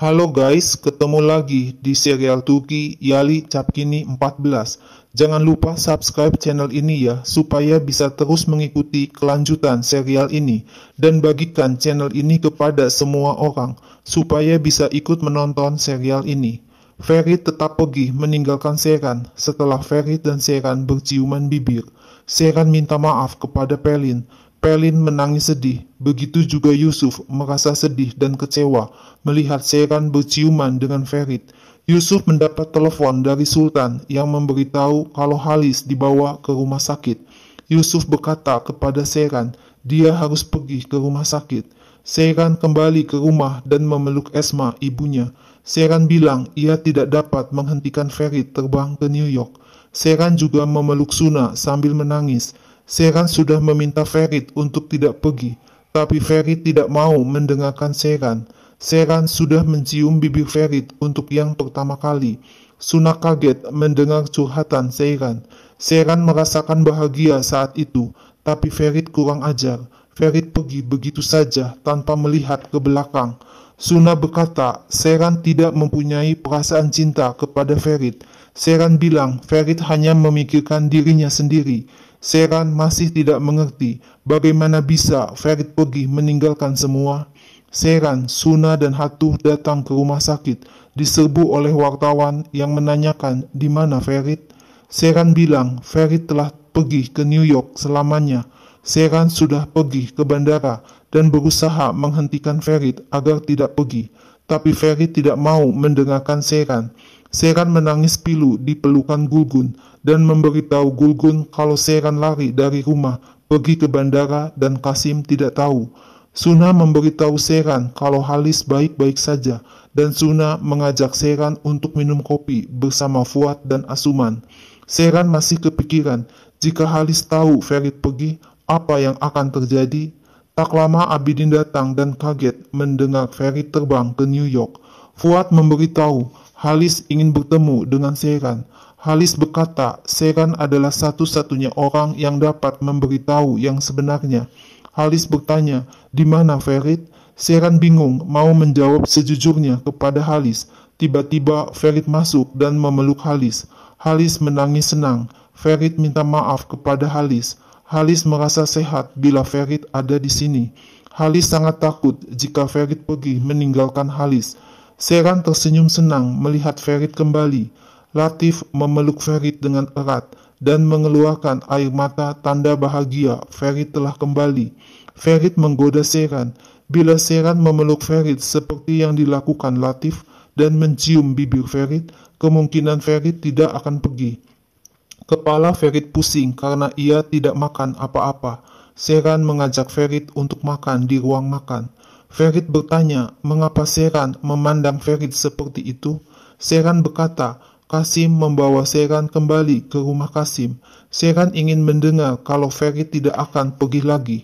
Halo guys, ketemu lagi di serial Turki Yali Çapkini 14. Jangan lupa subscribe channel ini ya, supaya bisa terus mengikuti kelanjutan serial ini. Dan bagikan channel ini kepada semua orang, supaya bisa ikut menonton serial ini. Ferit tetap pergi meninggalkan Seyran setelah Ferit dan Seyran berciuman bibir. Seyran minta maaf kepada Pelin. Pelin menangis sedih, begitu juga Yusuf merasa sedih dan kecewa melihat Seyran berciuman dengan Ferit. Yusuf mendapat telepon dari Sultan yang memberitahu kalau Halis dibawa ke rumah sakit. Yusuf berkata kepada Seyran, dia harus pergi ke rumah sakit. Seyran kembali ke rumah dan memeluk Esma, ibunya. Seyran bilang ia tidak dapat menghentikan Ferit terbang ke New York. Seyran juga memeluk Suna sambil menangis. Seyran sudah meminta Ferit untuk tidak pergi, tapi Ferit tidak mau mendengarkan Seyran. Seyran sudah mencium bibir Ferit untuk yang pertama kali. Suna kaget mendengar curhatan Seyran. Seyran merasakan bahagia saat itu, tapi Ferit kurang ajar. Ferit pergi begitu saja tanpa melihat ke belakang. Suna berkata, Seyran tidak mempunyai perasaan cinta kepada Ferit. Seyran bilang Ferit hanya memikirkan dirinya sendiri. Seyran masih tidak mengerti bagaimana bisa Ferit pergi meninggalkan semua. Seyran, Suna, dan Hatuh datang ke rumah sakit, diserbu oleh wartawan yang menanyakan di mana Ferit. Seyran bilang Ferit telah pergi ke New York selamanya. Seyran sudah pergi ke bandara dan berusaha menghentikan Ferit agar tidak pergi, tapi Ferit tidak mau mendengarkan Seyran. Seyran menangis pilu di pelukan Gulgun dan memberitahu Gulgun kalau Seyran lari dari rumah, pergi ke bandara dan Kasim tidak tahu. Suna memberitahu Seyran kalau Halis baik-baik saja dan Suna mengajak Seyran untuk minum kopi bersama Fuad dan Asuman. Seyran masih kepikiran, jika Halis tahu Ferit pergi, apa yang akan terjadi? Tak lama Abidin datang dan kaget mendengar Ferit terbang ke New York. Fuad memberitahu Halis ingin bertemu dengan Seyran. Halis berkata Seyran adalah satu-satunya orang yang dapat memberitahu yang sebenarnya. Halis bertanya, di mana Ferit? Seyran bingung mau menjawab sejujurnya kepada Halis. Tiba-tiba Ferit masuk dan memeluk Halis. Halis menangis senang. Ferit minta maaf kepada Halis. Halis merasa sehat bila Ferit ada di sini. Halis sangat takut jika Ferit pergi meninggalkan Halis. Seyran tersenyum senang melihat Ferit kembali. Latif memeluk Ferit dengan erat dan mengeluarkan air mata tanda bahagia Ferit telah kembali. Ferit menggoda Seyran. Bila Seyran memeluk Ferit seperti yang dilakukan Latif dan mencium bibir Ferit, kemungkinan Ferit tidak akan pergi. Kepala Ferit pusing karena ia tidak makan apa-apa. Seyran mengajak Ferit untuk makan di ruang makan. Ferit bertanya, mengapa Seyran memandang Ferit seperti itu? Seyran berkata, Kasim membawa Seyran kembali ke rumah Kasim. Seyran ingin mendengar kalau Ferit tidak akan pergi lagi.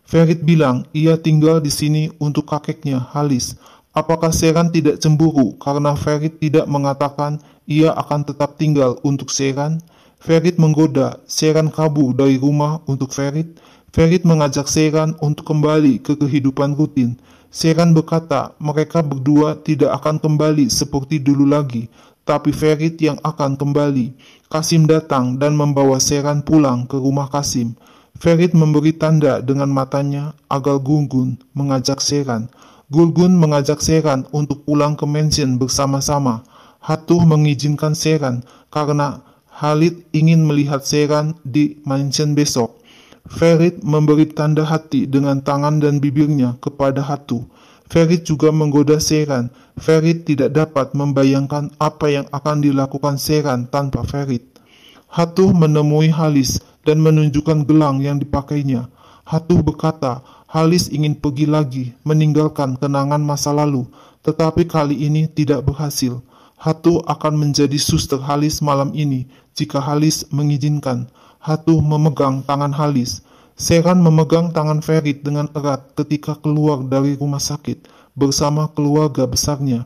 Ferit bilang ia tinggal di sini untuk kakeknya, Halis. Apakah Seyran tidak cemburu karena Ferit tidak mengatakan ia akan tetap tinggal untuk Seyran? Ferit menggoda, Seyran kabur dari rumah untuk Ferit. Ferit mengajak Seyran untuk kembali ke kehidupan rutin. Seyran berkata mereka berdua tidak akan kembali seperti dulu lagi, tapi Ferit yang akan kembali. Kasim datang dan membawa Seyran pulang ke rumah Kasim. Ferit memberi tanda dengan matanya agar Gulgun mengajak Seyran. Gulgun mengajak Seyran untuk pulang ke mansion bersama-sama. Hatuh mengizinkan Seyran karena Halid ingin melihat Seyran di mansion besok. Ferit memberi tanda hati dengan tangan dan bibirnya kepada Hatuh. Ferit juga menggoda Seyran. Ferit tidak dapat membayangkan apa yang akan dilakukan Seyran tanpa Ferit. Hatuh menemui Halis dan menunjukkan gelang yang dipakainya. Hatuh berkata, Halis ingin pergi lagi, meninggalkan kenangan masa lalu, tetapi kali ini tidak berhasil. Hatuh akan menjadi suster Halis malam ini jika Halis mengizinkan. Hatuh memegang tangan Halis. Seyran memegang tangan Ferit dengan erat ketika keluar dari rumah sakit bersama keluarga besarnya.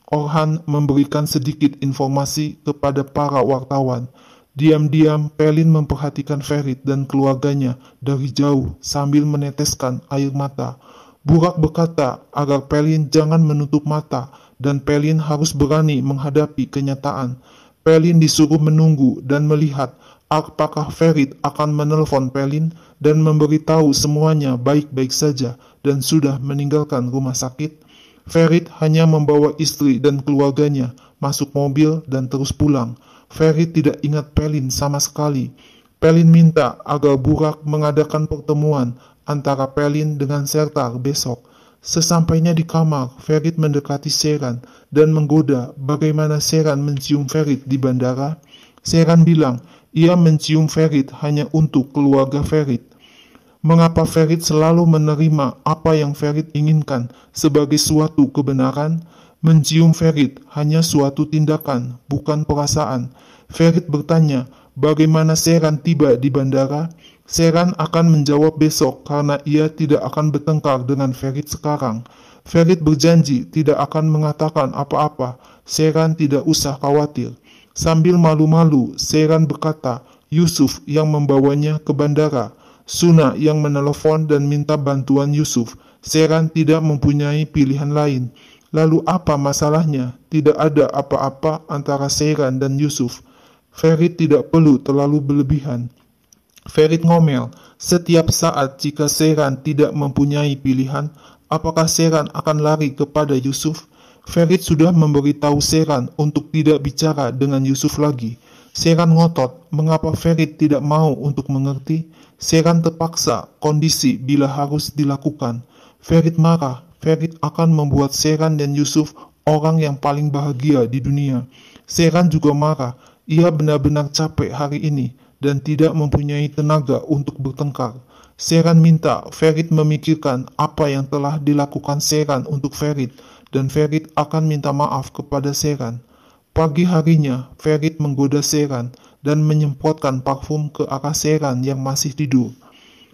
Orhan memberikan sedikit informasi kepada para wartawan. Diam-diam Pelin memperhatikan Ferit dan keluarganya dari jauh sambil meneteskan air mata. Burak berkata agar Pelin jangan menutup mata dan Pelin harus berani menghadapi kenyataan. Pelin disuruh menunggu dan melihat apakah Ferit akan menelpon Pelin dan memberitahu semuanya baik-baik saja dan sudah meninggalkan rumah sakit. Ferit hanya membawa istri dan keluarganya masuk mobil dan terus pulang. Ferit tidak ingat Pelin sama sekali. Pelin minta agar Burak mengadakan pertemuan antara Pelin dengan Sertar besok. Sesampainya di kamar, Ferit mendekati Seyran dan menggoda bagaimana Seyran mencium Ferit di bandara. Seyran bilang ia mencium Ferit hanya untuk keluarga Ferit. Mengapa Ferit selalu menerima apa yang Ferit inginkan sebagai suatu kebenaran? Mencium Ferit hanya suatu tindakan, bukan perasaan. Ferit bertanya, bagaimana Seyran tiba di bandara? Seyran akan menjawab besok karena ia tidak akan bertengkar dengan Ferit sekarang. Ferit berjanji tidak akan mengatakan apa-apa. Seyran tidak usah khawatir. Sambil malu-malu, Seyran berkata, Yusuf yang membawanya ke bandara. Suna yang menelepon dan minta bantuan Yusuf. Seyran tidak mempunyai pilihan lain. Lalu apa masalahnya? Tidak ada apa-apa antara Seyran dan Yusuf. Ferit tidak perlu terlalu berlebihan. Ferit ngomel, setiap saat jika Seyran tidak mempunyai pilihan, apakah Seyran akan lari kepada Yusuf? Ferit sudah memberitahu Seyran untuk tidak bicara dengan Yusuf lagi. Seyran ngotot, mengapa Ferit tidak mau untuk mengerti? Seyran terpaksa kondisi bila harus dilakukan. Ferit marah, Ferit akan membuat Seyran dan Yusuf orang yang paling bahagia di dunia. Seyran juga marah, ia benar-benar capek hari ini dan tidak mempunyai tenaga untuk bertengkar. Seyran minta Ferit memikirkan apa yang telah dilakukan Seyran untuk Ferit, dan Ferit akan minta maaf kepada Seyran. Pagi harinya, Ferit menggoda Seyran dan menyemprotkan parfum ke arah Seyran yang masih tidur.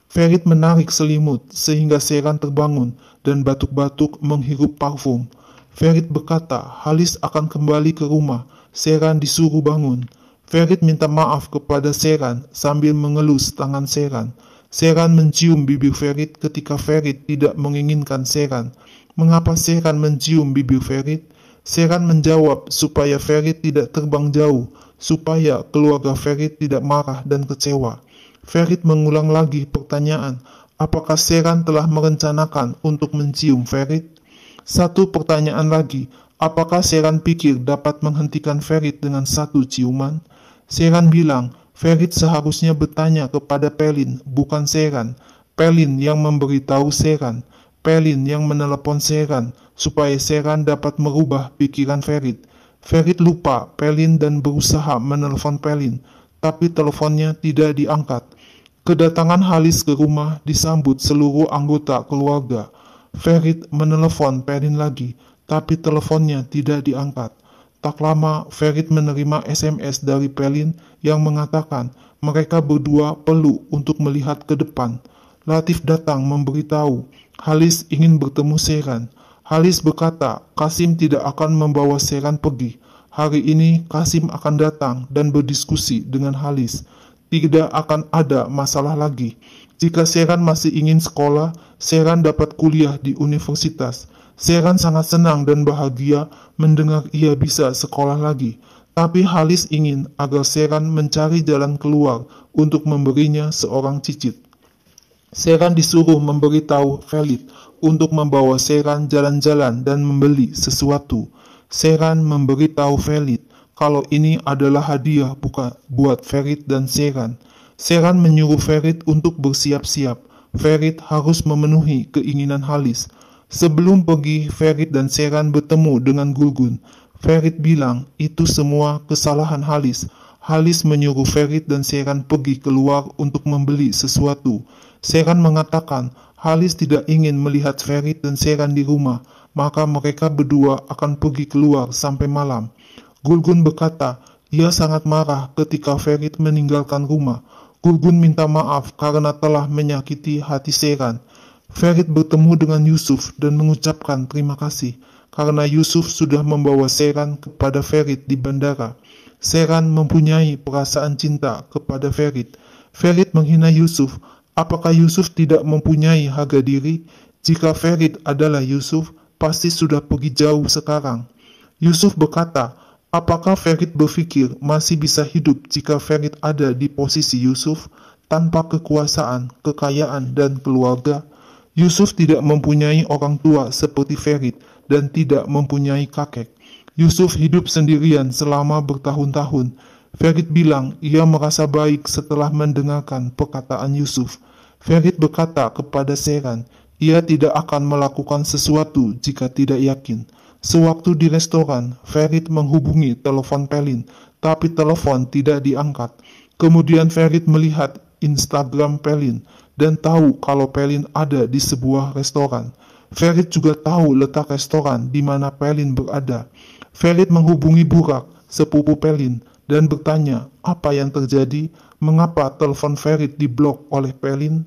Ferit menarik selimut sehingga Seyran terbangun dan batuk-batuk menghirup parfum. Ferit berkata Halis akan kembali ke rumah. Seyran disuruh bangun. Ferit minta maaf kepada Seyran sambil mengelus tangan Seyran. Seyran mencium bibir Ferit ketika Ferit tidak menginginkan Seyran. Mengapa Seyran mencium bibir Ferit? Seyran menjawab supaya Ferit tidak terbang jauh, supaya keluarga Ferit tidak marah dan kecewa. Ferit mengulang lagi pertanyaan, apakah Seyran telah merencanakan untuk mencium Ferit? Satu pertanyaan lagi, apakah Seyran pikir dapat menghentikan Ferit dengan satu ciuman? Seyran bilang, Ferit seharusnya bertanya kepada Pelin, bukan Seyran. Pelin yang memberitahu Seyran. Pelin yang menelepon Seyran, supaya Seyran dapat merubah pikiran Ferit. Ferit lupa Pelin dan berusaha menelepon Pelin, tapi teleponnya tidak diangkat. Kedatangan Halis ke rumah disambut seluruh anggota keluarga. Ferit menelepon Pelin lagi, tapi teleponnya tidak diangkat. Tak lama, Ferit menerima SMS dari Pelin yang mengatakan mereka berdua perlu untuk melihat ke depan. Latif datang memberitahu Halis ingin bertemu Seyran. Halis berkata Kasim tidak akan membawa Seyran pergi. Hari ini Kasim akan datang dan berdiskusi dengan Halis. Tidak akan ada masalah lagi. Jika Seyran masih ingin sekolah, Seyran dapat kuliah di universitas. Seyran sangat senang dan bahagia mendengar ia bisa sekolah lagi. Tapi Halis ingin agar Seyran mencari jalan keluar untuk memberinya seorang cicit. Seyran disuruh memberitahu Ferit untuk membawa Seyran jalan-jalan dan membeli sesuatu. Seyran memberitahu Ferit kalau ini adalah hadiah buat Ferit dan Seyran. Seyran menyuruh Ferit untuk bersiap-siap. Ferit harus memenuhi keinginan Halis. Sebelum pergi, Ferit dan Seyran bertemu dengan Gulgun. Ferit bilang itu semua kesalahan Halis. Halis menyuruh Ferit dan Seyran pergi keluar untuk membeli sesuatu. Seyran mengatakan Halis tidak ingin melihat Ferit dan Seyran di rumah, maka mereka berdua akan pergi keluar sampai malam. Gulgun berkata ia sangat marah ketika Ferit meninggalkan rumah. Gulgun minta maaf karena telah menyakiti hati Seyran. Ferit bertemu dengan Yusuf dan mengucapkan terima kasih karena Yusuf sudah membawa Seyran kepada Ferit di bandara. Seyran mempunyai perasaan cinta kepada Ferit. Ferit menghina Yusuf. Apakah Yusuf tidak mempunyai harga diri? Jika Ferit adalah Yusuf, pasti sudah pergi jauh sekarang. Yusuf berkata, apakah Ferit berpikir masih bisa hidup jika Ferit ada di posisi Yusuf, tanpa kekuasaan, kekayaan, dan keluarga? Yusuf tidak mempunyai orang tua seperti Ferit dan tidak mempunyai kakek. Yusuf hidup sendirian selama bertahun-tahun. Ferit bilang ia merasa baik setelah mendengarkan perkataan Yusuf. Ferit berkata kepada Seran, ia tidak akan melakukan sesuatu jika tidak yakin. Sewaktu di restoran, Ferit menghubungi telepon Pelin, tapi telepon tidak diangkat. Kemudian Ferit melihat Instagram Pelin dan tahu kalau Pelin ada di sebuah restoran. Ferit juga tahu letak restoran di mana Pelin berada. Ferit menghubungi Burak, sepupu Pelin, dan bertanya apa yang terjadi, mengapa telepon Ferit diblok oleh Pelin.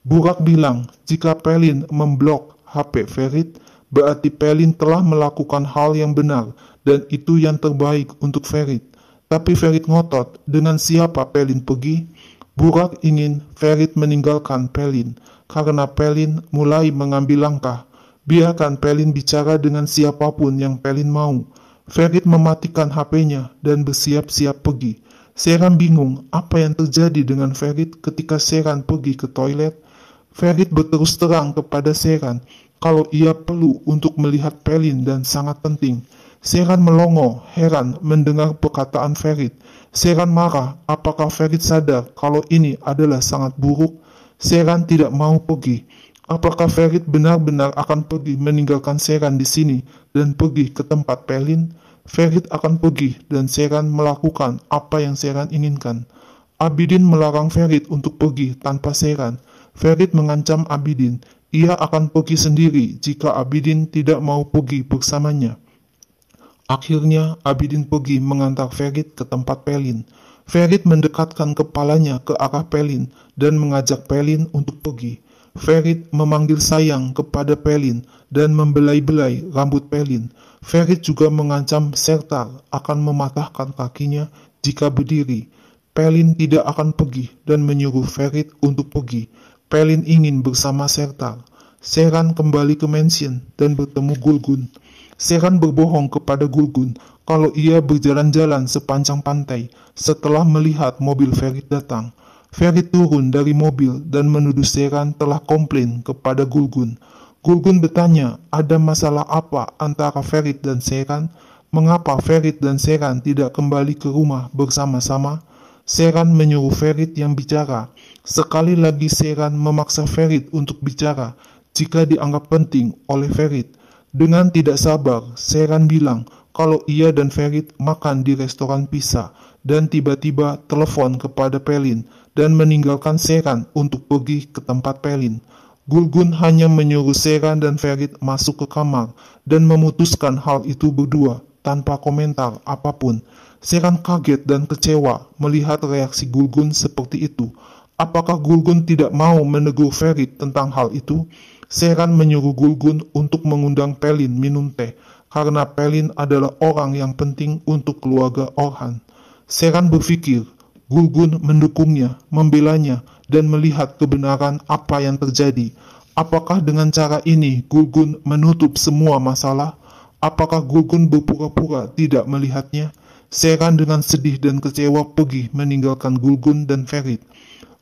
Burak bilang jika Pelin memblok HP Ferit, berarti Pelin telah melakukan hal yang benar dan itu yang terbaik untuk Ferit. Tapi Ferit ngotot dengan siapa Pelin pergi. Burak ingin Ferit meninggalkan Pelin karena Pelin mulai mengambil langkah. Biarkan Pelin bicara dengan siapapun yang Pelin mau. Ferit mematikan HP-nya dan bersiap-siap pergi. Seran bingung apa yang terjadi dengan Ferit ketika Seran pergi ke toilet. Ferit berterus terang kepada Seran kalau ia perlu untuk melihat Pelin dan sangat penting. Seran melongo, heran mendengar perkataan Ferit. Seran marah, apakah Ferit sadar kalau ini adalah sangat buruk? Seran tidak mau pergi. Apakah Ferit benar-benar akan pergi meninggalkan Seran di sini dan pergi ke tempat Pelin? Ferit akan pergi dan Seran melakukan apa yang Seran inginkan. Abidin melarang Ferit untuk pergi tanpa Seran. Ferit mengancam Abidin. Ia akan pergi sendiri jika Abidin tidak mau pergi bersamanya. Akhirnya, Abidin pergi mengantar Ferit ke tempat Pelin. Ferit mendekatkan kepalanya ke arah Pelin dan mengajak Pelin untuk pergi. Ferit memanggil sayang kepada Pelin dan membelai-belai rambut Pelin. Ferit juga mengancam Sertar akan mematahkan kakinya jika berdiri. Pelin tidak akan pergi dan menyuruh Ferit untuk pergi. Pelin ingin bersama Sertar. Seran kembali ke mansion dan bertemu Gulgun. Seran berbohong kepada Gulgun kalau ia berjalan-jalan sepanjang pantai setelah melihat mobil Ferit datang. Ferit turun dari mobil dan menuduh Seran telah komplain kepada Gulgun. Gulgun bertanya, ada masalah apa antara Ferit dan Seran? Mengapa Ferit dan Seran tidak kembali ke rumah bersama-sama? Seran menyuruh Ferit yang bicara. Sekali lagi Seran memaksa Ferit untuk bicara jika dianggap penting oleh Ferit. Dengan tidak sabar, Seran bilang kalau ia dan Ferit makan di restoran pisah dan tiba-tiba telepon kepada Pelin dan meninggalkan Seran untuk pergi ke tempat Pelin. Gulgun hanya menyuruh Seran dan Ferit masuk ke kamar dan memutuskan hal itu berdua tanpa komentar apapun. Seran kaget dan kecewa melihat reaksi Gulgun seperti itu. Apakah Gulgun tidak mau menegur Ferit tentang hal itu? Seran menyuruh Gulgun untuk mengundang Pelin minum teh, karena Pelin adalah orang yang penting untuk keluarga Orhan. Seran berpikir, Gulgun mendukungnya, membelanya, dan melihat kebenaran apa yang terjadi. Apakah dengan cara ini Gulgun menutup semua masalah? Apakah Gulgun berpura-pura tidak melihatnya? Seran dengan sedih dan kecewa pergi meninggalkan Gulgun dan Ferit.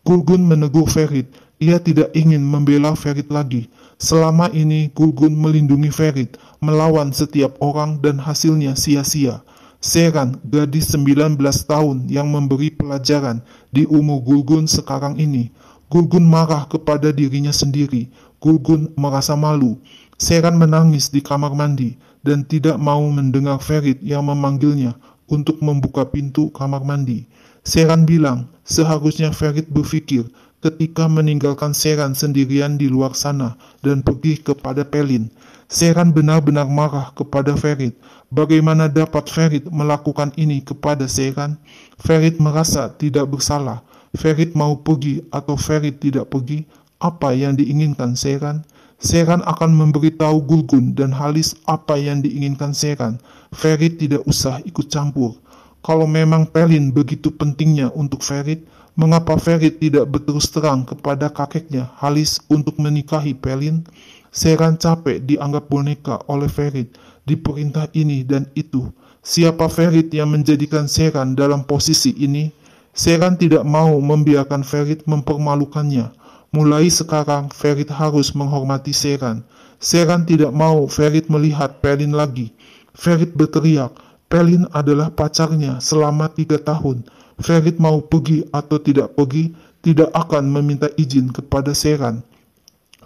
Gulgun menegur Ferit, ia tidak ingin membela Ferit lagi. Selama ini Gulgun melindungi Ferit, melawan setiap orang dan hasilnya sia-sia. Seran, gadis 19 tahun yang memberi pelajaran di umur Gulgun sekarang ini. Gulgun marah kepada dirinya sendiri. Gulgun merasa malu. Seran menangis di kamar mandi dan tidak mau mendengar Ferit yang memanggilnya untuk membuka pintu kamar mandi. Seran bilang, seharusnya Ferit berpikir ketika meninggalkan Seran sendirian di luar sana dan pergi kepada Pelin. Seran benar-benar marah kepada Ferit. Bagaimana dapat Ferit melakukan ini kepada Seran? Ferit merasa tidak bersalah. Ferit mau pergi atau Ferit tidak pergi? Apa yang diinginkan Seran? Seran akan memberitahu Gulgun dan Halis apa yang diinginkan Seran. Ferit tidak usah ikut campur. Kalau memang Pelin begitu pentingnya untuk Ferit, mengapa Ferit tidak berterus terang kepada kakeknya Halis untuk menikahi Pelin? Seran capek dianggap boneka oleh Ferit diperintah ini dan itu. Siapa Ferit yang menjadikan Sheeran dalam posisi ini? Sheeran tidak mau membiarkan Ferit mempermalukannya. Mulai sekarang, Ferit harus menghormati Sheeran. Sheeran tidak mau Ferit melihat Pelin lagi. Ferit berteriak, Pelin adalah pacarnya selama 3 tahun. Ferit mau pergi atau tidak pergi, tidak akan meminta izin kepada Sheeran.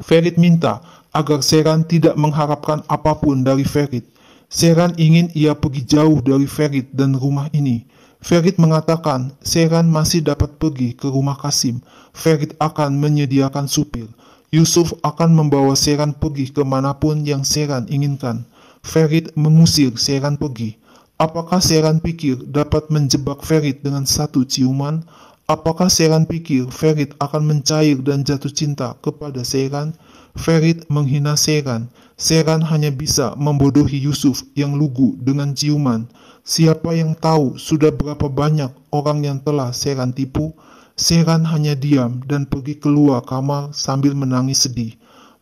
Ferit minta agar Sheeran tidak mengharapkan apapun dari Ferit. Sheeran ingin ia pergi jauh dari Ferit dan rumah ini. Ferit mengatakan Sheeran masih dapat pergi ke rumah Qasim. Ferit akan menyediakan supir. Yusuf akan membawa Sheeran pergi kemanapun yang Sheeran inginkan. Ferit mengusir Sheeran pergi. Apakah Sheeran pikir dapat menjebak Ferit dengan satu ciuman? Apakah Sheeran pikir Ferit akan mencair dan jatuh cinta kepada Sheeran? Ferit menghina Sheeran. Sheeran hanya bisa membodohi Yusuf yang lugu dengan ciuman. Siapa yang tahu sudah berapa banyak orang yang telah Sheeran tipu? Sheeran hanya diam dan pergi keluar kamar sambil menangis sedih.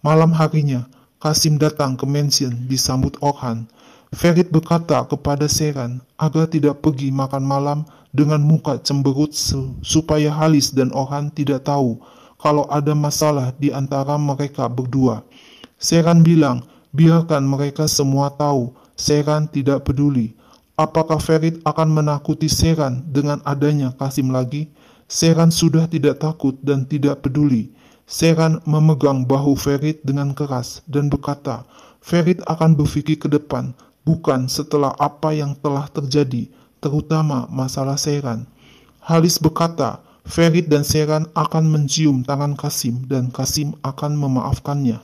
Malam harinya, Qasim datang ke mansion disambut Orhan. Ferit berkata kepada Sheeran agar tidak pergi makan malam dengan muka cemberut supaya Halis dan Orhan tidak tahu kalau ada masalah di antara mereka berdua. Sheeran bilang, biarkan mereka semua tahu. Sheeran tidak peduli. Apakah Ferit akan menakuti Sheeran dengan adanya Qasim lagi? Sheeran sudah tidak takut dan tidak peduli. Sheeran memegang bahu Ferit dengan keras dan berkata, Ferit akan berpikir ke depan, bukan setelah apa yang telah terjadi, terutama masalah Sheeran. Halis berkata, Ferit dan Sheeran akan mencium tangan Qasim dan Qasim akan memaafkannya.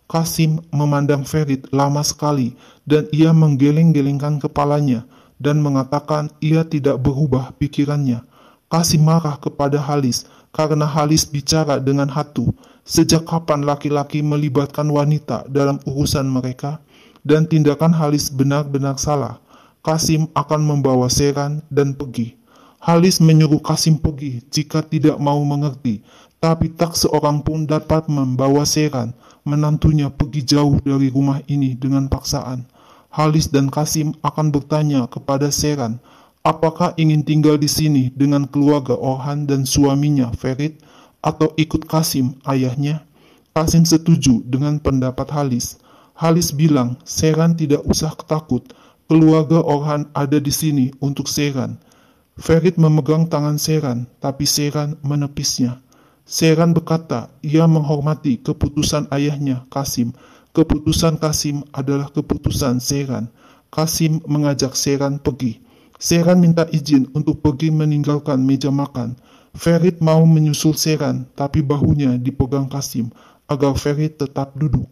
Qasim memandang Ferit lama sekali dan ia menggeleng-gelengkan kepalanya dan mengatakan ia tidak berubah pikirannya. Qasim marah kepada Halis karena Halis bicara dengan hatu. Sejak kapan laki-laki melibatkan wanita dalam urusan mereka? Dan tindakan Halis benar-benar salah. Qasim akan membawa Sheeran dan pergi. Halis menyuruh Qasim pergi jika tidak mau mengerti, tapi tak seorang pun dapat membawa Sheeran, menantunya, pergi jauh dari rumah ini dengan paksaan. Halis dan Qasim akan bertanya kepada Sheeran, apakah ingin tinggal di sini dengan keluarga Orhan dan suaminya Ferit, atau ikut Qasim, ayahnya? Qasim setuju dengan pendapat Halis. Halis bilang, Sheeran tidak usah takut, keluarga Orhan ada di sini untuk Sheeran. Ferit memegang tangan Sheeran, tapi Sheeran menepisnya. Sheeran berkata, ia menghormati keputusan ayahnya, Qasim. Keputusan Qasim adalah keputusan Sheeran. Qasim mengajak Sheeran pergi. Sheeran minta izin untuk pergi meninggalkan meja makan. Ferit mau menyusul Sheeran, tapi bahunya dipegang Qasim agar Ferit tetap duduk.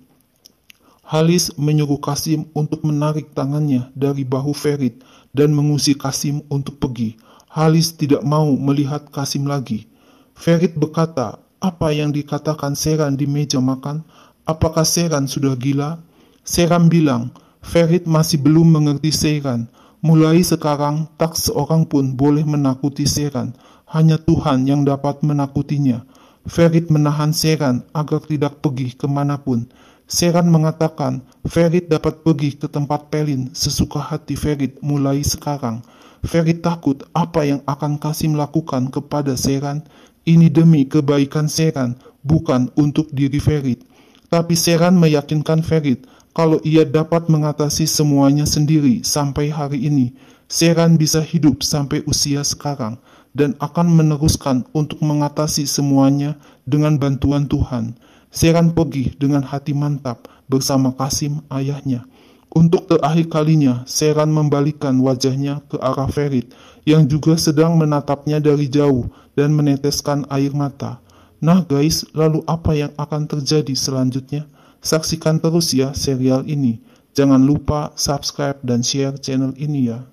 Halis menyuruh Qasim untuk menarik tangannya dari bahu Ferit dan mengusir Qasim untuk pergi. Halis tidak mau melihat Qasim lagi. Ferit berkata, apa yang dikatakan Sheeran di meja makan? Apakah Sheeran sudah gila? Sheeran bilang, Ferit masih belum mengerti Sheeran. Mulai sekarang, tak seorang pun boleh menakuti Sheeran. Hanya Tuhan yang dapat menakutinya. Ferit menahan Sheeran agar tidak pergi kemanapun. Sheeran mengatakan, Ferit dapat pergi ke tempat Pelin sesuka hati Ferit mulai sekarang. Ferit takut apa yang akan Qasim lakukan kepada Sheeran. Ini demi kebaikan Sheeran, bukan untuk diri Ferit. Tapi Sheeran meyakinkan Ferit kalau ia dapat mengatasi semuanya sendiri sampai hari ini. Sheeran bisa hidup sampai usia sekarang dan akan meneruskan untuk mengatasi semuanya dengan bantuan Tuhan. Sheeran pergi dengan hati mantap bersama Qasim, ayahnya. Untuk terakhir kalinya, Sheeran membalikkan wajahnya ke arah Ferit yang juga sedang menatapnya dari jauh dan meneteskan air mata. Nah guys, lalu apa yang akan terjadi selanjutnya? Saksikan terus ya serial ini. Jangan lupa subscribe dan share channel ini ya.